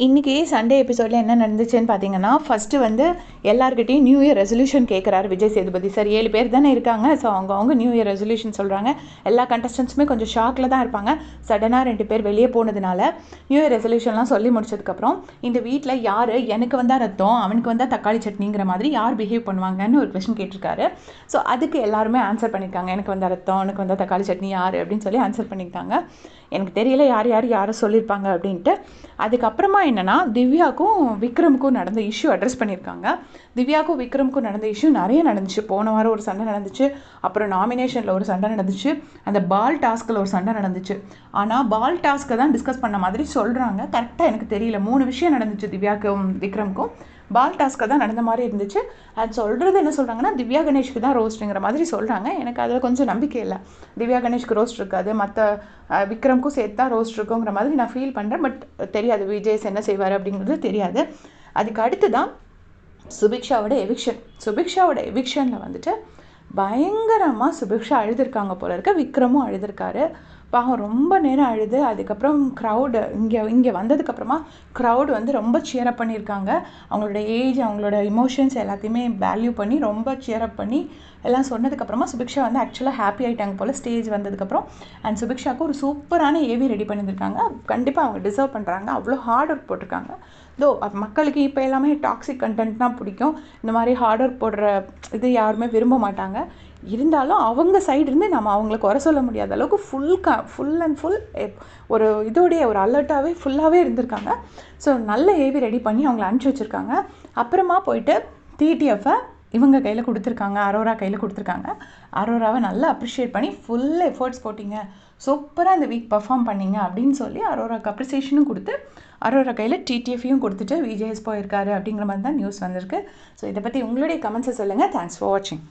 இன்றைக்கி சண்டே எபிசோடில் என்ன நடந்துச்சுன்னு பார்த்தீங்கன்னா, ஃபஸ்ட்டு வந்து எல்லாருக்கிட்டையும் நியூ இயர் ரெசல்யூஷன் கேட்குறாரு விஜய் சேதுபதி சார். 7 பேர் தானே இருக்காங்க. ஸோ அவங்க நியூ இயர் ரெசல்யூஷன் சொல்கிறாங்க. எல்லா கண்டஸ்டன்ஸுமே கொஞ்சம் ஷாக்கில் தான் இருப்பாங்க. சடனாக 2 பேர் வெளியே போனதுனால நியூ இயர் ரெசல்யூஷன்லாம் சொல்லி முடிச்சதுக்கப்புறம், இந்த வீட்டில் யார் எனக்கு வந்தால் ரத்தம் அவனுக்கு வந்தால் தக்காளி சட்னிங்கிற மாதிரி யார் பிஹேவ் பண்ணுவாங்கன்னு ஒரு கொஸ்டின் கேட்டிருக்காரு. ஸோ அதுக்கு எல்லாருமே ஆன்சர் பண்ணியிருக்காங்க. எனக்கு வந்தால் ரத்தம், எனக்கு வந்தால் தக்காளி சட்னி யார் அப்படின்னு சொல்லி ஆன்சர் பண்ணியிருக்காங்க. எனக்கு தெரியல யாரை சொல்லியிருப்பாங்க அப்படின்ட்டு. அதுக்கப்புறமா என்னன்னா, திவ்யாவுக்கும் விக்ரமுக்கும் நடந்த இஷ்யூ அட்ரஸ் பண்ணியிருக்காங்க. திவ்யாவுக்கும் விக்ரமுக்கும் நடந்த இஷ்யூ நிறைய நடந்துச்சு. போன வாரம் ஒரு சண்டை நடந்துச்சு, அப்புறம் நாமினேஷனில் ஒரு சண்டை நடந்துச்சு, அந்த பால் டாஸ்கில் ஒரு சண்டை நடந்துச்சு. ஆனால் பால் டாஸ்க்கை தான் டிஸ்கஸ் பண்ண மாதிரி சொல்கிறாங்க. கரெக்டாக எனக்கு தெரியல. 3 விஷயம் நடந்துச்சு திவ்யாவுக்கும் விக்ரமுக்கும். பால் டாஸ்க்கை தான் நடந்த மாதிரி இருந்துச்சு. அது சொல்கிறது என்ன சொல்கிறாங்கன்னா, திவ்யா கணேஷ்க்கு தான் ரோஸ்ட்டுங்கிற மாதிரி சொல்கிறாங்க. எனக்கு அதில் கொஞ்சம் நம்பிக்கை இல்லை. திவ்யா கணேஷ்க்கு ரோஸ்ட் இருக்காது, மற்ற விக்ரமுக்கும் சேர்த்து தான் ரோஸ்ட் இருக்குங்கிற மாதிரி நான் ஃபீல் பண்ணுறேன். பட் தெரியாது, விஜய் என்ன செய்வார் அப்படிங்கிறது தெரியாது. அதுக்கு அடுத்து தான் சுபிக்ஷாவோட எவிக்ஷனில் வந்துட்டு பயங்கரமாக சுபிக்ஷா அழுதுருக்காங்க போல இருக்க. விக்ரமும் அழுதுருக்காரு. பாவம் ரொம்ப நேரம் அழுது. அதுக்கப்புறம் க்ரௌடு இங்கே வந்ததுக்கப்புறமா க்ரௌடு வந்து ரொம்ப சியரப் பண்ணியிருக்காங்க. அவங்களோட ஏஜ், அவங்களோட இமோஷன்ஸ் எல்லாத்தையுமே வேல்யூ பண்ணி ரொம்ப சியரப் பண்ணி எல்லாம் சொன்னதுக்கப்புறமா சுபிக்ஷா வந்து ஆக்சுவலாக ஹாப்பி ஆகிட்டாங்க போல் ஸ்டேஜ் வந்ததுக்கப்புறம். அண்ட் சுபிக்ஷாவுக்கு ஒரு சூப்பரான ஏவி ரெடி பண்ணியிருக்காங்க. கண்டிப்பாக அவங்க டிசர்வ் பண்ணுறாங்க. அவ்வளோ ஹார்ட் ஒர்க் போட்டிருக்காங்க. தோ மக்களுக்கு இப்போ எல்லாமே டாக்ஸிக் கண்டென்ட் தான் பிடிக்கும். இந்த மாதிரி ஹார்ட் ஒர்க் போடுற இது யாருமே விரும்ப மாட்டாங்க. இருந்தாலும் அவங்க சைடு நம்ம அவங்கள குறை சொல்ல முடியாத அளவுக்கு ஃபுல் அண்ட் ஃபுல் ஒரு இதோடைய ஒரு அலர்ட்டாகவே ஃபுல்லாகவே இருந்திருக்காங்க. ஸோ நல்ல ஏவி ரெடி பண்ணி அவங்கள அனுப்பிச்சி வச்சுருக்காங்க. அப்புறமா போயிட்டு டிடிஎஃப்பை இவங்க கையில் கொடுத்துருக்காங்க, அரோரா கையில் கொடுத்துருக்காங்க. அரோராவை நல்லா அப்ரிஷியேட் பண்ணி ஃபுல் எஃபர்ட்ஸ் போட்டிங்க, சூப்பராக இந்த வீக் பர்ஃபார்ம் பண்ணிங்க அப்படின்னு சொல்லி அரோராவுக்கு அப்ரிசியேஷனும் கொடுத்து, அரோரா கையில் டிடிஎஃப்பையும் கொடுத்துட்டு விஜேஎஸ் போயிருக்காரு அப்படிங்கிற மாதிரி தான் நியூஸ் வந்திருக்கு. ஸோ இதை பற்றி உங்களுடைய கமெண்ட்ஸை சொல்லுங்கள். தேங்க்ஸ் ஃபார் வாட்சிங்.